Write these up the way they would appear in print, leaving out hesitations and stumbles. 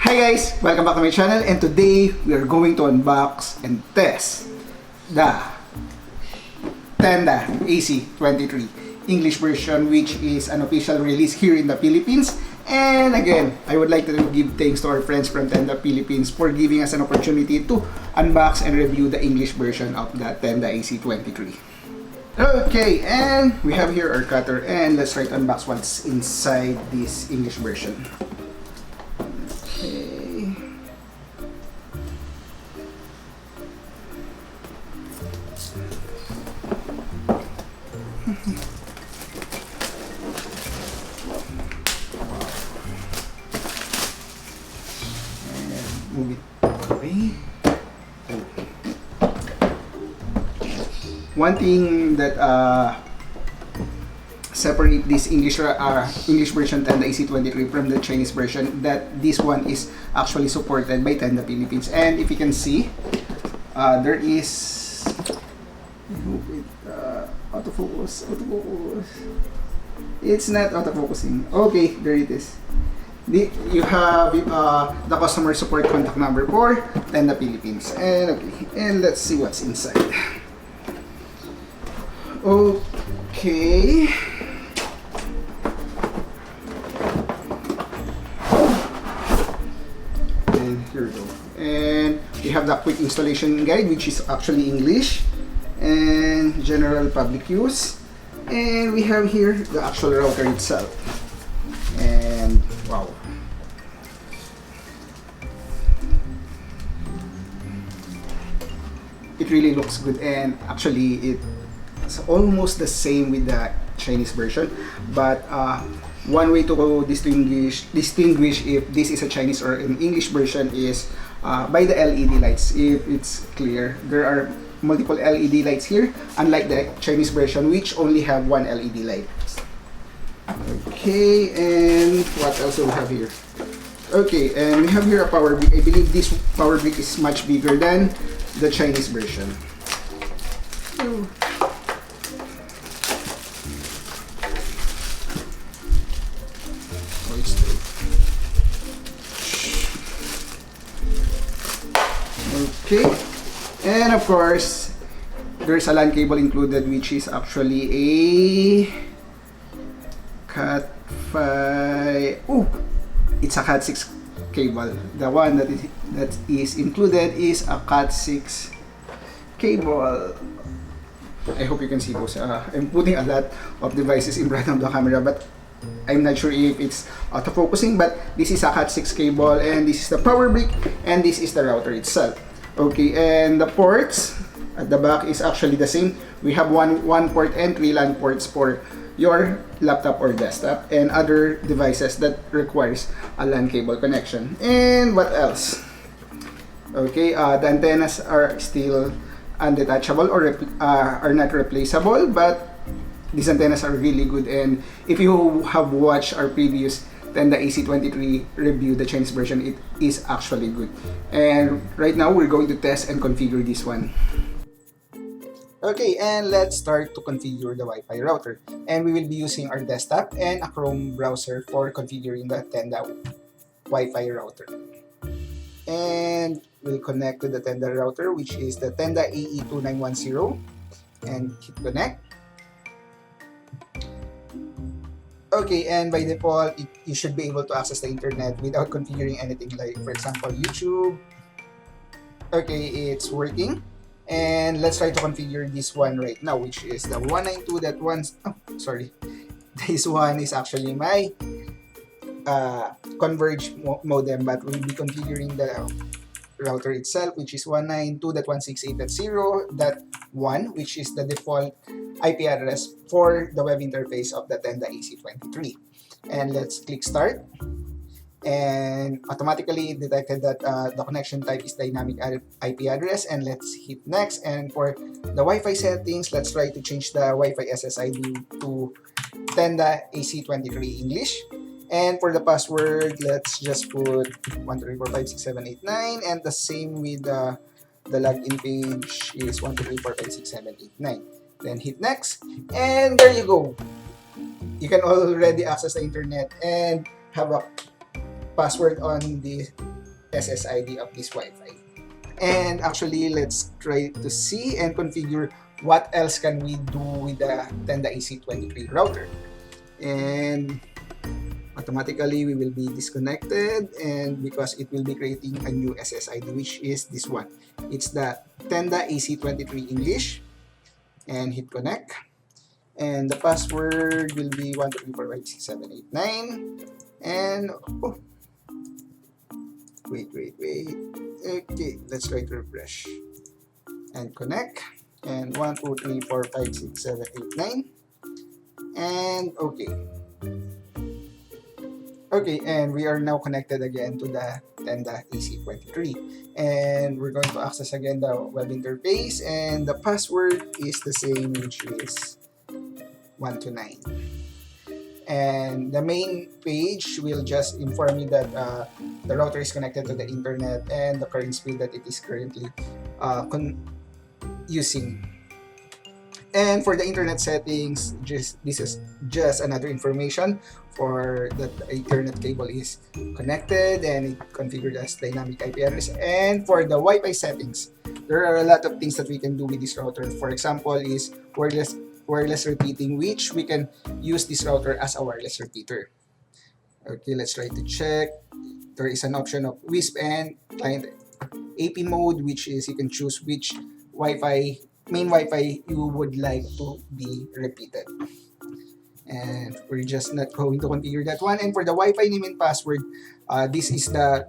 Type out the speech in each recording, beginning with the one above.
Hi guys! Welcome back to my channel, and today we are going to unbox and test the Tenda AC23 English version, which is an official release here in the Philippines. And again, I would like to give thanks to our friends from Tenda Philippines for giving us an opportunity to unbox and review the English version of the Tenda AC23. Okay, and we have here our cutter, and let's try to unbox what's inside this English version. Okay. And move it away. One thing that separate this English version Tenda AC23 from the Chinese version, that this one is actually supported by Tenda Philippines. And if you can see, there is autofocus. It's not autofocusing. Okay, there it is. You have the customer support contact number for Tenda Philippines. And okay, and let's see what's inside. Okay. And here we go. And we have the quick installation guide, which is actually English, and general public use. And we have here the actual router itself. And wow. It really looks good, and actually it's almost the same with the Chinese version, but one way to distinguish if this is a Chinese or an English version is by the LED lights. If it's clear, there are multiple LED lights here, unlike the Chinese version, which only have one LED light. Okay, and what else do we have here? Okay, and we have here a power brick. I believe this power brick is much bigger than the Chinese version. Okay, and of course there's a LAN cable included, which is actually a Cat 5. Oh, it's a Cat 6 cable. The one that is included is a Cat 6 cable. I hope you can see those. I'm putting a lot of devices in front of the camera, but I'm not sure if it's autofocusing, but this is a Cat 6 cable, and this is the power brick, and this is the router itself. Okay, and the ports at the back is actually the same. We have one port and 3 LAN ports for your laptop or desktop and other devices that requires a LAN cable connection. And what else? Okay, the antennas are still undetachable or are not replaceable, but these antennas are really good. And if you have watched our previous Tenda AC23 review, the Chinese version, it is actually good. And right now we're going to test and configure this one. Okay, and let's start to configure the Wi-Fi router. And we will be using our desktop and a Chrome browser for configuring the Tenda Wi-Fi router. And we'll connect to the Tenda router, which is the Tenda AE2910, and hit connect. Okay, and by default, you should be able to access the internet without configuring anything, like, for example, YouTube. Okay, it's working. And let's try to configure this one right now, which is the 192.1. Oh, sorry. This one is actually my converged modem, but we'll be configuring the router itself, which is 192.168.0. 1, which is the default IP address for the web interface of the Tenda AC23. And let's click start. And automatically detected that the connection type is dynamic IP address, and let's hit next. And for the Wi-Fi settings, let's try to change the Wi-Fi SSID to Tenda AC23 English. And for the password, let's just put 123456789, and the same with the login page is 123456789. Then hit next, and there you go. You can already access the internet and have a password on the SSID of this Wi-Fi. And actually, let's try to see and configure what else can we do with the Tenda AC23 router. And automatically, we will be disconnected, and because it will be creating a new SSID, which is this one. It's the Tenda AC23 English. And hit connect. And the password will be 123456789. And wait. Okay, let's try to refresh and connect. And 123456789. And okay, and we are now connected again to the Tenda AC23. And we're going to access again the web interface, and the password is the same, which is 129. And the main page will just inform you that the router is connected to the internet and the current speed that it is currently using. And for the internet settings, this is just another information for that the Ethernet cable is connected and it configured as dynamic IP address. And for the Wi-Fi settings, there are a lot of things that we can do with this router. For example, is wireless repeating, which we can use this router as a wireless repeater. Okay, let's try to check. There is an option of WISP and client AP mode, which is you can choose which main Wi-Fi you would like to be repeated. And we're just not going to configure that one. And for the Wi-Fi name and password, this is the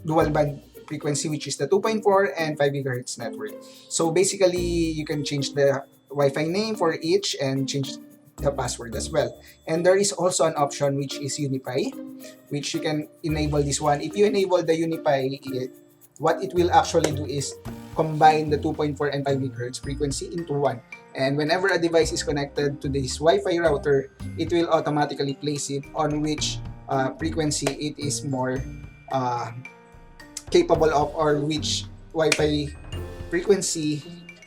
dual band frequency, which is the 2.4 and 5 GHz network. So basically, you can change the Wi-Fi name for each and change the password as well. And there is also an option which is Unify, which you can enable this one. If you enable the Unify, what it will actually do is combine the 2.4 and 5 GHz frequency into one. And whenever a device is connected to this Wi-Fi router, it will automatically place it on which frequency it is more capable of, or which Wi-Fi frequency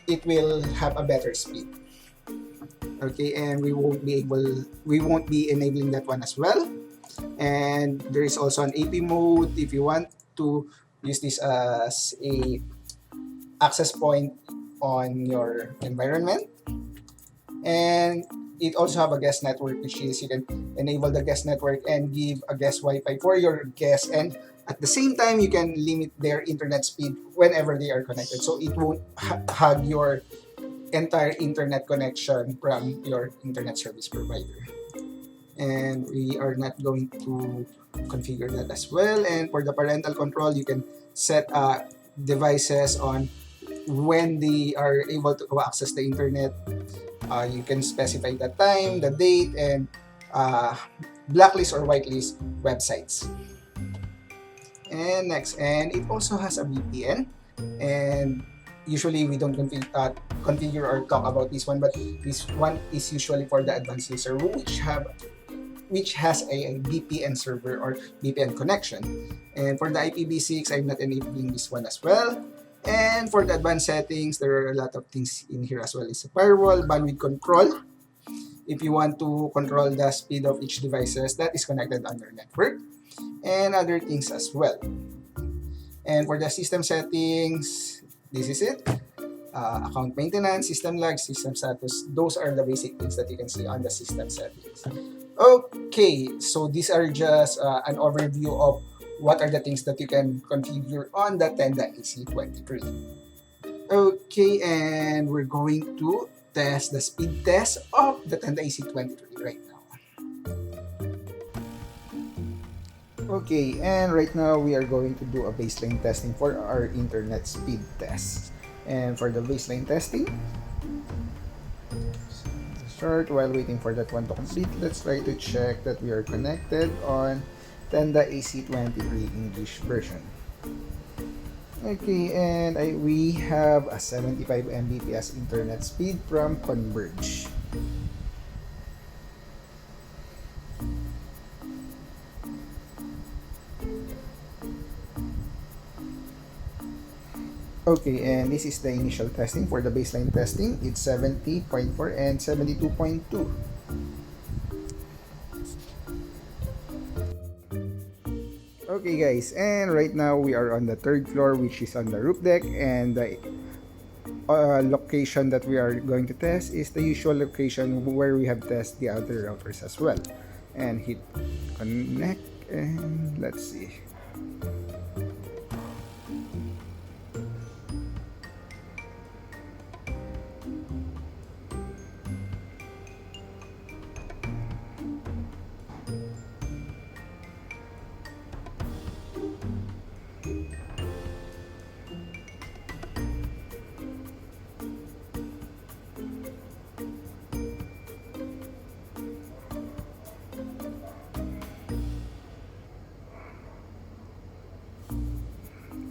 it will have a better speed. Okay, and we won't be enabling that one as well. And there is also an AP mode if you want to use this as a access point on your environment. And it also have a guest network, which is you can enable the guest network and give a guest Wi-Fi for your guests, and at the same time you can limit their internet speed whenever they are connected, so it won't hug your entire internet connection from your internet service provider. And we are not going to configure that as well. And for the parental control, you can set devices on when they are able to access the internet. You can specify the time, the date, and blacklist or whitelist websites. And next, and it also has a VPN. And usually we don't configure or talk about this one, but this one is usually for the advanced user which has a VPN server or VPN connection. And for the IPv6, I'm not enabling this one as well. And for the advanced settings, there are a lot of things in here as well. It's a firewall, bandwidth control. If you want to control the speed of each devices that is connected on your network, and other things as well. And for the system settings, this is it. Account maintenance, system lag, system status. Those are the basic things that you can see on the system settings. Okay, so these are just an overview of what are the things that you can configure on the Tenda AC23. Okay, and we're going to test the speed test of the Tenda AC23 right now. Okay, and right now we are going to do a baseline testing for our internet speed test. And for the baseline testing, start. While waiting for that one to complete, let's try to check that we are connected on Tenda AC23 English version. Okay, and we have a 75 Mbps internet speed from Converge. Okay, and this is the initial testing. For the baseline testing, it's 70.4 and 72.2. Okay guys, and right now we are on the third floor, which is on the roof deck, and the location that we are going to test is the usual location where we have tested the other routers as well. And hit connect, and let's see.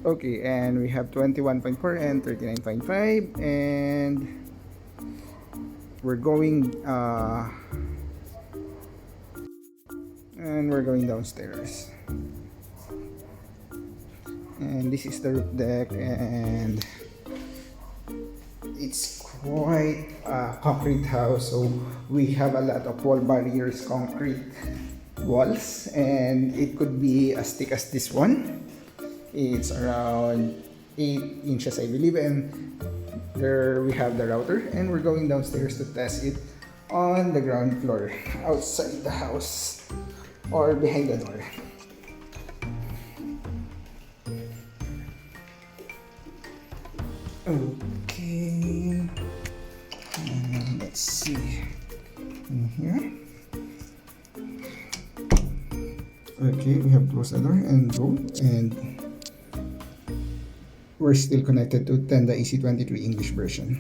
Okay, and we have 21.4 and 39.5, and we're going downstairs. And this is the roof deck, and it's quite a concrete house, so we have a lot of wall barriers, concrete walls, and it could be as thick as this one. It's around 8 inches, I believe, and there we have the router, and we're going downstairs to test it on the ground floor, outside the house or behind the door. Okay, let's see in here. Okay, we have closed the door and go, and we're still connected to Tenda AC23 English version.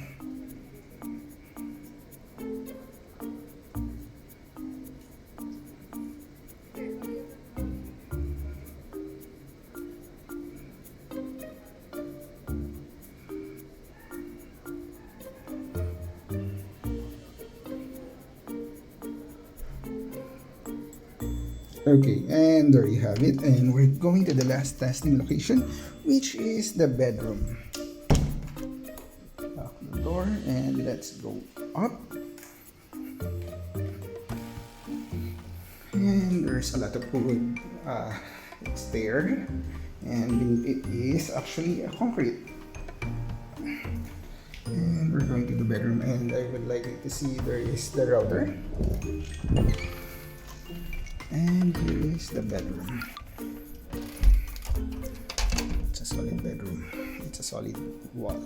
Okay, and there you have it, and we're going to the last testing location, which is the bedroom. Lock the door and let's go up. And there's a lot of wood stair, and it is actually a concrete. And we're going to the bedroom, and I would like you to see there is the router. And here is the bedroom. It's a solid bedroom. It's a solid wall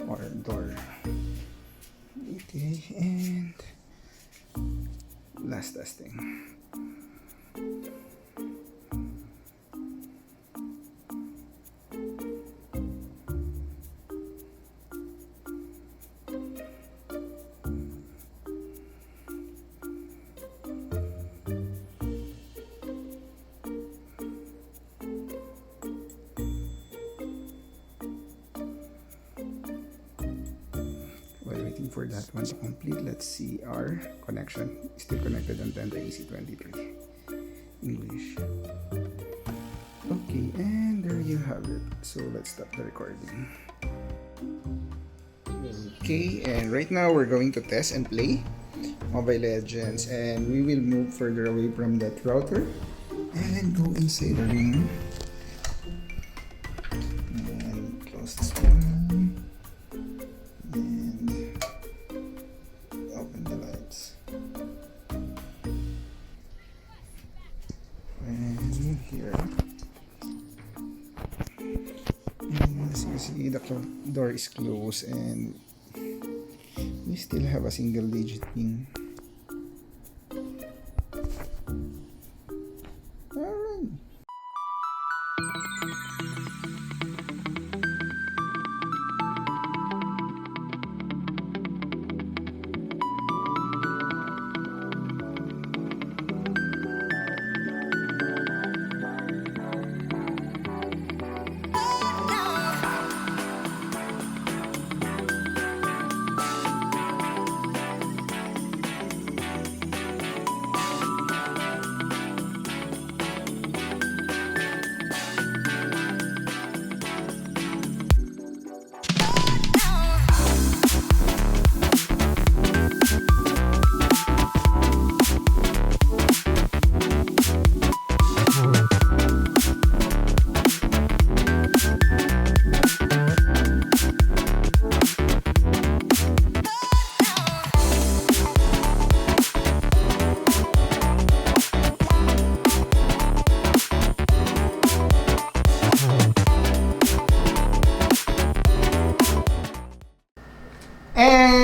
or door. Okay, and last testing. Waiting for that one to complete. Let's see our connection. Still connected on Tenda AC23 English. Okay, and there you have it. So let's stop the recording. Okay, and right now we're going to test and play Mobile Legends, and we will move further away from that router and go inside the room and close this one. Here, and as you see, the door is closed, and we still have a single digit ping. Alright.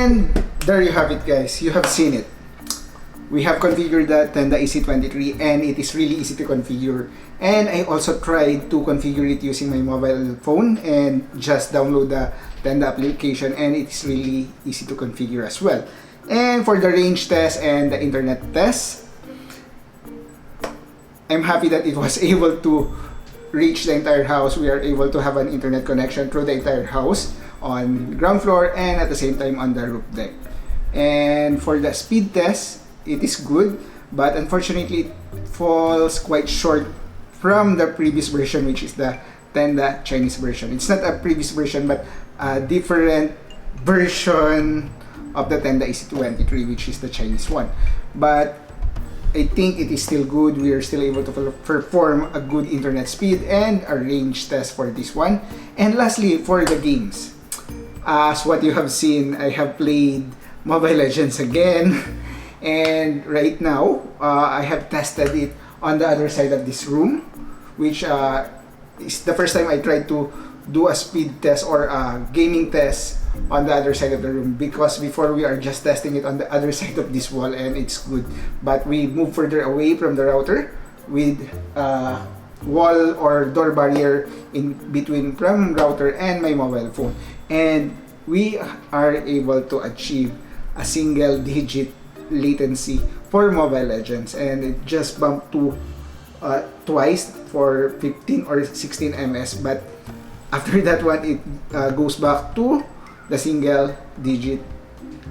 And there you have it, guys. You have seen it. We have configured the Tenda AC23 and it is really easy to configure. And I also tried to configure it using my mobile phone and just download the Tenda application, and it's really easy to configure as well. And for the range test and the internet test, I'm happy that it was able to reach the entire house. We are able to have an internet connection through the entire house on ground floor and at the same time on the roof deck. And for the speed test, it is good, but unfortunately it falls quite short from the previous version, which is the Tenda Chinese version. It's not a previous version, but a different version of the Tenda AC23, which is the Chinese one. But I think it is still good. We are still able to perform a good internet speed and a range test for this one. And lastly, for the games, as what you have seen, I have played Mobile Legends again. And right now, I have tested it on the other side of this room, which is the first time I tried to do a speed test or a gaming test on the other side of the room, because before we are just testing it on the other side of this wall and it's good. But we move further away from the router with wall or door barrier in between from router and my mobile phone, and we are able to achieve a single digit latency for Mobile Legends, and it just bumped to twice for 15 or 16 ms, but after that one it goes back to the single digit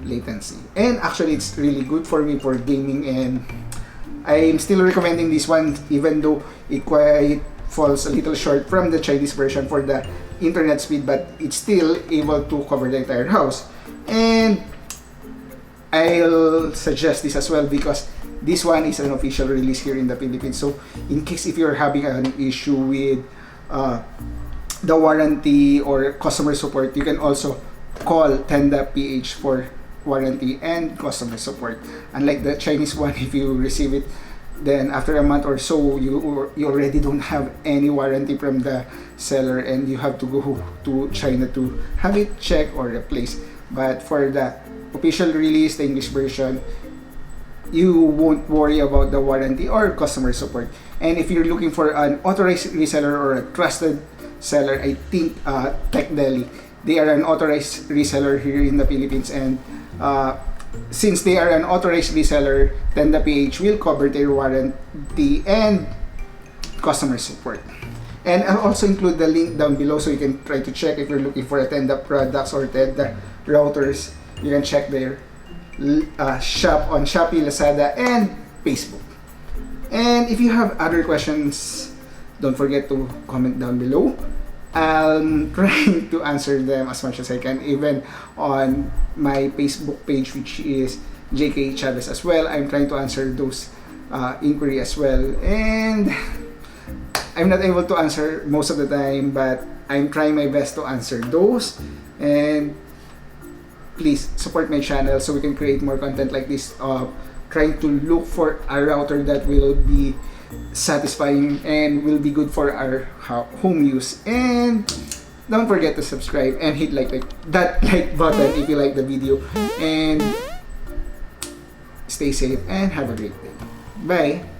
latency. And actually it's really good for me for gaming, and I'm still recommending this one even though it quite falls a little short from the Chinese version for the internet speed, but it's still able to cover the entire house. And I'll suggest this as well because this one is an official release here in the Philippines. So in case if you're having an issue with the warranty or customer support, you can also call Tenda PH for warranty and customer support. Unlike the Chinese one, if you receive it, then after a month or so, you already don't have any warranty from the seller and you have to go to China to have it checked or replaced. But for the official release, the English version, you won't worry about the warranty or customer support. And if you're looking for an authorized reseller or a trusted seller, I think Tech Deli, they are an authorized reseller here in the Philippines, and since they are an authorized reseller, then the PH will cover their warranty and customer support. And I'll also include the link down below so you can try to check if you're looking for a Tenda products or Tenda routers. You can check their shop on Shopee, Lazada, and Facebook. And if you have other questions, don't forget to comment down below. I'm trying to answer them as much as I can, even on my Facebook page, which is JK Chavez as well. I'm trying to answer those inquiry as well. And I'm not able to answer most of the time, but I'm trying my best to answer those. And please support my channel so we can create more content like this, trying to look for a router that will be satisfying and will be good for our home use. And don't forget to subscribe and hit that like button if you like the video, and stay safe and have a great day. Bye.